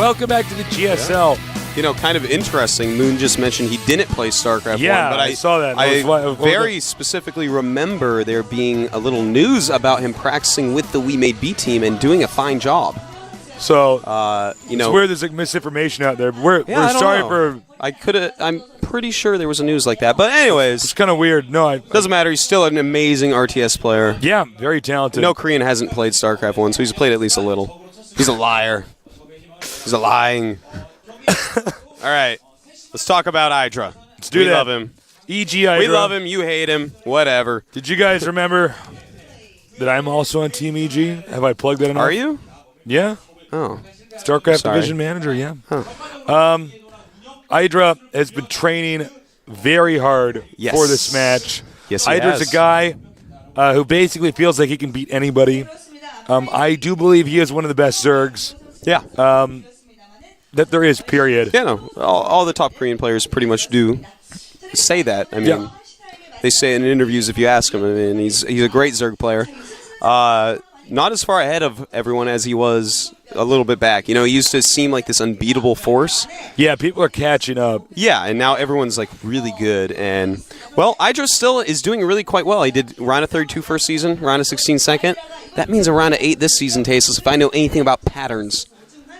welcome back to the GSL. Yeah. You know, kind of interesting. Moon just mentioned he didn't play StarCraft 1, but I saw that. I very specifically remember there being a little news about him practicing with the We Made B team and doing a fine job. So, you know, it's weird there's like misinformation out there. We're sorry for. I'm pretty sure there was a news like that, but anyways, it's kind of weird. No, doesn't matter. He's still an amazing RTS player. Yeah, very talented. No Korean hasn't played StarCraft 1, so he's played at least a little. He's a liar. He's a lying. All right, let's talk about IdrA. Let's do that. We love him. EG IdrA. We love him. You hate him. Whatever. Did you guys remember that I'm also on Team EG? Have I plugged that enough? Are you? Yeah. Oh. StarCraft Division Manager, yeah. Huh. IdrA has been training very hard for this match. Yes, he IdrA's has. a guy who basically feels like he can beat anybody. I do believe he is one of the best Zergs. Yeah. That there is, period. Yeah, no. All the top Korean players pretty much do say that. I mean, they say in interviews if you ask him. I mean, he's a great Zerg player. Not as far ahead of everyone as he was a little bit back. You know, he used to seem like this unbeatable force. Yeah, people are catching up. Yeah, and now everyone's like really good. And, well, IdrA still is doing really quite well. He did round of 32 first season, round of 16 second. That means a round of 8 this season, Tasteless, if I know anything about patterns.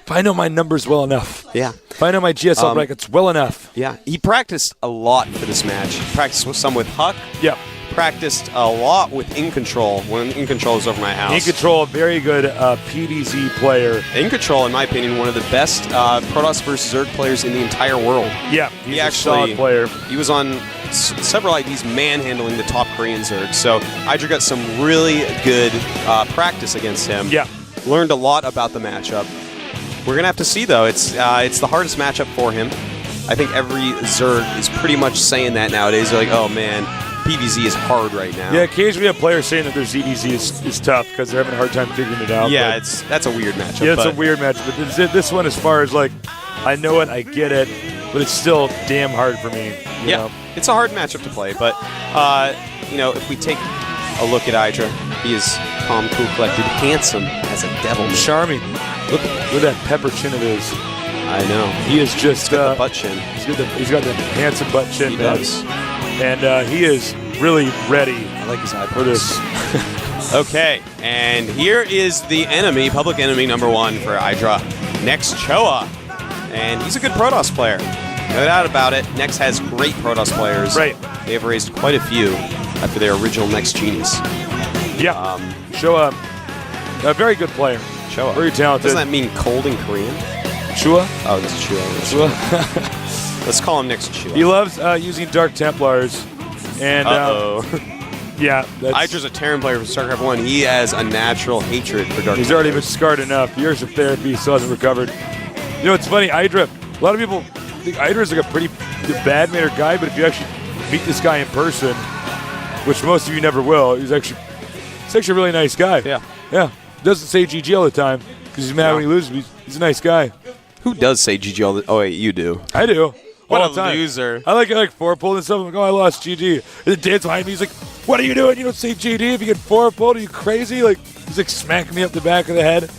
If I know my numbers well enough. Yeah. If I know my GSL brackets well enough. Yeah. He practiced a lot for this match. He practiced some with Huck. Yep. Practiced a lot with In Control when In Control was over my house. In Control, a very good PvZ player. In Control, in my opinion, one of the best Protoss versus Zerg players in the entire world. Yeah, he's a solid player. He was on several IDs manhandling the top Korean Zerg. So IdrA got some really good practice against him. Yeah. Learned a lot about the matchup. We're going to have to see, though. It's the hardest matchup for him. I think every Zerg is pretty much saying that nowadays. They're like, oh, man, PvZ is hard right now. Yeah, occasionally we have players saying that their ZDZ is tough because they're having a hard time figuring it out. Yeah, that's a weird matchup. Yeah, it's a weird matchup. But this one, as far as, like, I know it, I get it, but it's still damn hard for me. You know? It's a hard matchup to play. But, you know, if we take a look at IdrA, he is calm, cool, collected, handsome as a devil. Charming. Look at that pepper chin of his. I know. He is just the butt chin. He's got the handsome butt chin. He does. And he is really ready. I like his eye for this. Okay, and here is the enemy, public enemy number 1 for IdrA. Next, Choa. And he's a good Protoss player. No doubt about it. Next has great Protoss players. Right. They have raised quite a few after their original Next Genius. Yeah. Choa, a very good player. Choa. Very talented. Doesn't that mean cold in Korean? Chua? Oh, this is Chua. Let's call him next Chua. He loves using Dark Templars. And, yeah. IdrA's a Terran player from StarCraft 1. He has a natural hatred for Dark Templars. He's already been scarred enough. Years of therapy, still hasn't recovered. You know, it's funny, IdrA, a lot of people think IdrA's like a pretty bad mannered guy, but if you actually meet this guy in person, which most of you never will, he's actually a really nice guy. Yeah. Yeah. Doesn't say GG all the time because he's mad when he loses, but he's a nice guy. Who does say GG all the Oh, wait, you do. I do. What all a the time. loser. I like 4-pulled and stuff. I'm like, oh, I lost GG. And then Dan's behind me. He's like, what are you doing? You don't say GG if you get 4-pulled. Are you crazy? Like, he's like smacking me up the back of the head.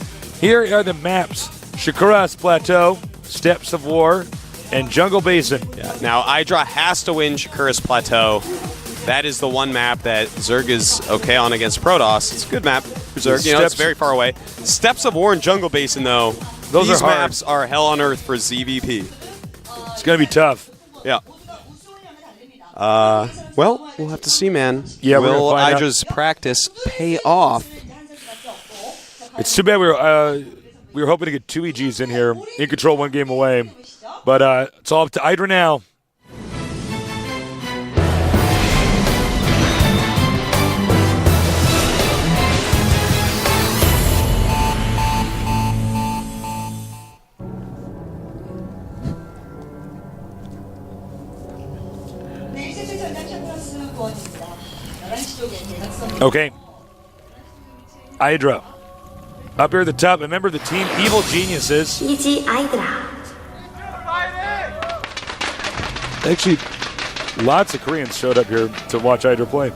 Here are the maps. Shakura's Plateau, Steppes of War, and Jungle Basin. Yeah. Now, IdrA has to win Shakura's Plateau. That is the one map that Zerg is okay on against Protoss. It's a good map for Zerg. You know, it's very far away. Steppes of War and Jungle Basin, though, these maps are hell on earth for ZVP. It's going to be tough. Yeah. Well, we'll have to see, man. Yeah, will IdrA's practice pay off? It's too bad we were hoping to get 2 EGs in here. In Control, 1 game away. But it's all up to IdrA now. Okay. IdrA. Up here at the top, remember the team Evil Geniuses. EG IdrA. Actually, lots of Koreans showed up here to watch IdrA play.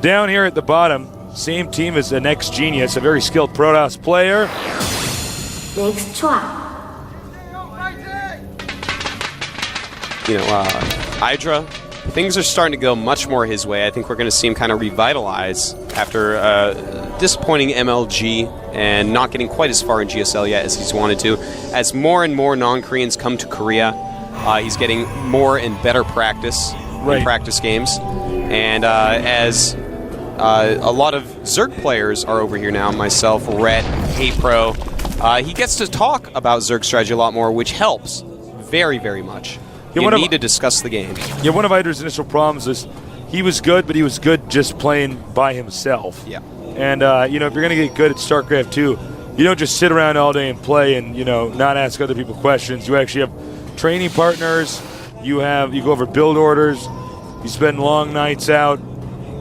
Down here at the bottom, same team as the Next Genius, a very skilled Protoss player. Next Choa. IdrA, things are starting to go much more his way. I think we're going to see him kind of revitalize after disappointing MLG and not getting quite as far in GSL yet as he's wanted to. As more and more non-Koreans come to Korea, he's getting more and better practice in practice games. And as a lot of Zerg players are over here now, myself, Rhett, HeyPro, he gets to talk about Zerg strategy a lot more, which helps very, very much. You need to discuss the game. Yeah, one of IdrA's initial problems is he was good, but he was good just playing by himself. Yeah. And, if you're going to get good at StarCraft 2, you don't just sit around all day and play and, not ask other people questions. You actually have training partners. You go over build orders. You spend long nights out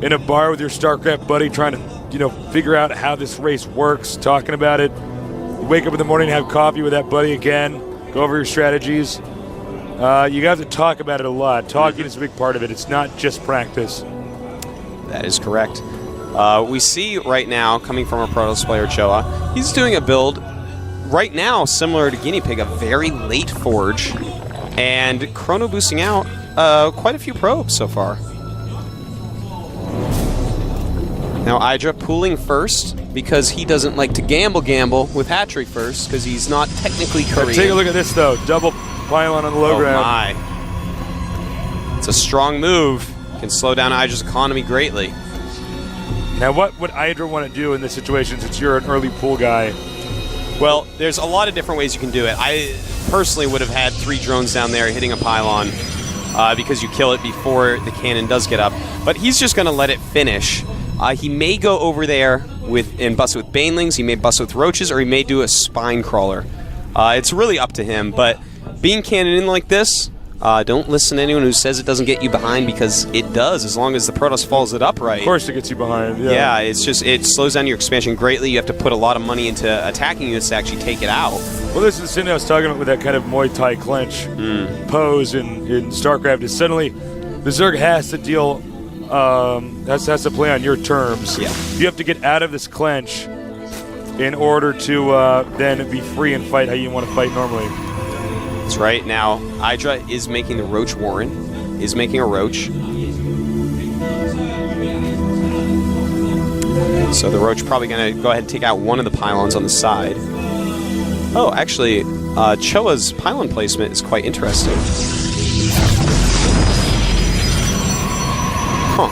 in a bar with your StarCraft buddy trying to, figure out how this race works, talking about it. You wake up in the morning and have coffee with that buddy again, go over your strategies. You have to talk about it a lot. Talking is a big part of it. It's not just practice. That is correct. We see right now, coming from a Protoss player, Choa, he's doing a build right now similar to Guinea Pig, a very late Forge, and chrono boosting out quite a few probes so far. Now IdrA pooling first because he doesn't like to gamble with hat-trick first because he's not technically Korean. Take a look at this, though. Double pylon on the low ground. My. It's a strong move. Can slow down IdrA's economy greatly. Now, what would IdrA want to do in this situation since you're an early pool guy? Well, there's a lot of different ways you can do it. I personally would have had 3 drones down there hitting a pylon because you kill it before the cannon does get up. But he's just going to let it finish. He may go over there and bust it with banelings, he may bust it with roaches, or he may do a spine crawler. It's really up to him, but being cannon in like this, don't listen to anyone who says it doesn't get you behind, because it does, as long as the Protoss follows it up right. Of course it gets you behind, yeah. It's just, it slows down your expansion greatly. You have to put a lot of money into attacking units to actually take it out. Well, this is the thing I was talking about with that kind of Muay Thai clinch pose in StarCraft, is suddenly the Zerg has to deal, has to play on your terms. Yeah. You have to get out of this clinch in order to then be free and fight how you want to fight normally. That's right. Now, IdrA is making the Roach Warren, is making a Roach. So the Roach probably going to go ahead and take out one of the pylons on the side. Oh, actually, Choa's pylon placement is quite interesting. Huh.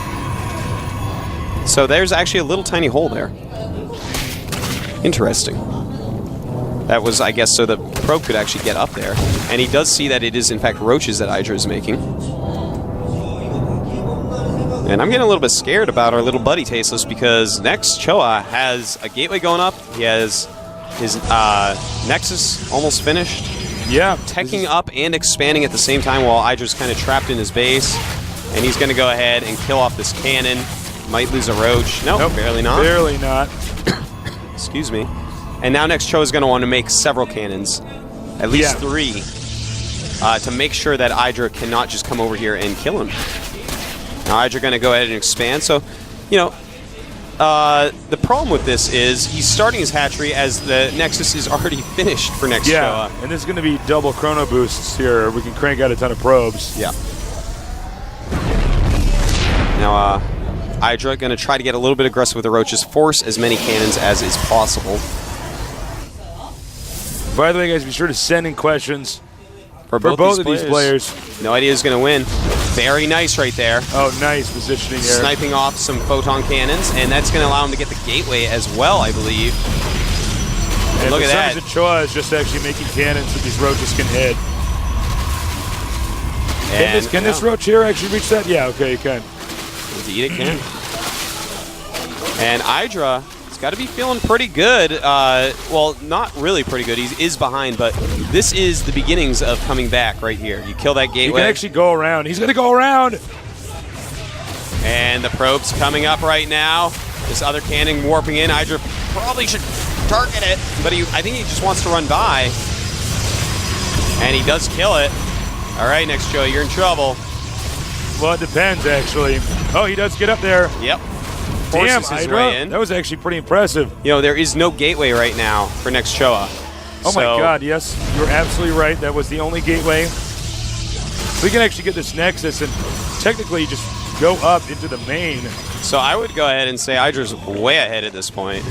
So there's actually a little tiny hole there. Interesting. That was, I guess, so the probe could actually get up there. And he does see that it is, in fact, roaches that IdrA is making. And I'm getting a little bit scared about our little buddy Tasteless, because next Choa has a gateway going up. He has his Nexus almost finished. Yeah. Teching up and expanding at the same time while IdrA's kind of trapped in his base. And he's going to go ahead and kill off this cannon. Might lose a roach. Nope, barely not. Barely not. Excuse me. And now next Choa is going to want to make several cannons, at least 3, to make sure that IdrA cannot just come over here and kill him. Now IdrA going to go ahead and expand. So, the problem with this is he's starting his hatchery as the Nexus is already finished for next Choa. And this is going to be double chrono boosts here. We can crank out a ton of probes. Yeah. Now, IdrA going to try to get a little bit aggressive with the roaches, force as many cannons as is possible. By the way, guys, be sure to send in questions for both of these players. No idea who's going to win. Very nice right there. Oh, nice positioning here. Sniping off some photon cannons, and that's going to allow him to get the gateway as well, I believe. And look at that. Choa is just actually making cannons that these roaches can hit. And can this roach here actually reach that? Yeah, okay, it can. Indeed it can. And IdrA has got to be feeling pretty good. Well, not really pretty good. He is behind, but this is the beginnings of coming back right here. You kill that gateway. You can actually go around. He's going to go around. And the probe's coming up right now. This other cannon warping in. IdrA probably should target it, but I think he just wants to run by. And he does kill it. All right, next Choa, you're in trouble. Well, it depends, actually. Oh, he does get up there. Yep. Damn, IdrA. That was actually pretty impressive. There is no gateway right now for next Choa. Oh my god, yes. You're absolutely right. That was the only gateway. We can actually get this Nexus and technically just go up into the main. So I would go ahead and say IdrA's way ahead at this point.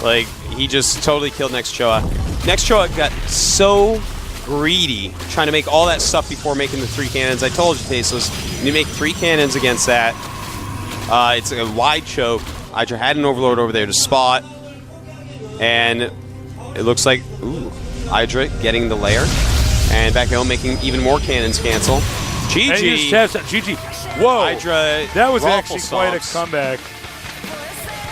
Like, he just totally killed Next Choa. Next Choa got so greedy trying to make all that stuff before making the 3 cannons. I told you, Tasteless, when you make 3 cannons against that, it's a wide choke. IdrA had an Overlord over there to spot. And it looks like, IdrA getting the lair. And back home making even more cannons cancel. GG. GG. Whoa. IdrA. That was Raffle actually quite a stomps. comeback.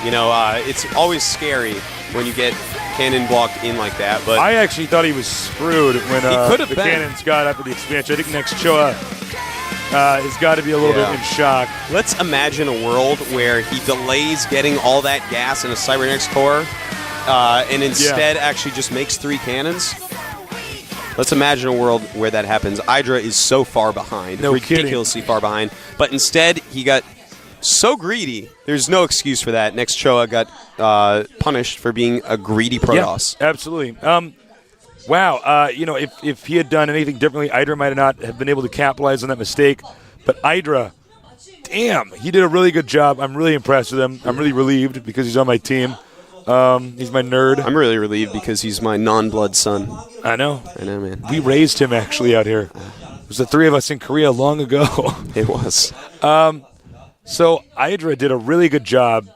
You know, it's always scary when you get cannon blocked in like that. But I actually thought he was screwed when the cannons got up at the expansion. I think Next Choa has got to be a little bit in shock. Let's imagine a world where he delays getting all that gas in a Cybernetics core and instead actually just makes 3 cannons. Let's imagine a world where that happens. IdrA is so far behind, ridiculously far behind. But instead, he got so greedy. There's no excuse for that. Next Choa got punished for being a greedy Protoss. Yeah, absolutely. Wow. You know, if he had done anything differently, IdrA might not have been able to capitalize on that mistake. But IdrA, damn, he did a really good job. I'm really impressed with him. I'm really relieved because he's on my team. He's my nerd. I'm really relieved because he's my non-blood son. I know. I know, man. We raised him actually out here. It was the 3 of us in Korea long ago. It was. So IdrA did a really good job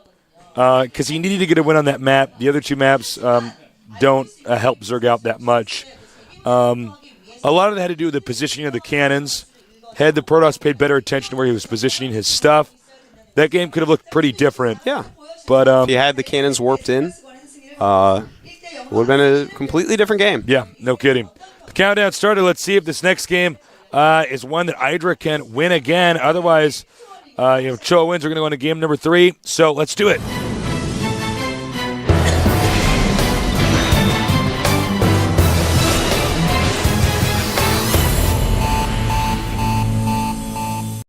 because he needed to get a win on that map. The other 2 maps don't help Zerg out that much. A lot of that had to do with the positioning of the cannons. Had the Protoss paid better attention to where he was positioning his stuff, that game could have looked pretty different. Yeah. But if you had the cannons warped in, it would have been a completely different game. Yeah, no kidding. The countdown started. Let's see if this next game is one that IdrA can win again. Otherwise, Choa wins. We're going to go into game number 3. So let's do it.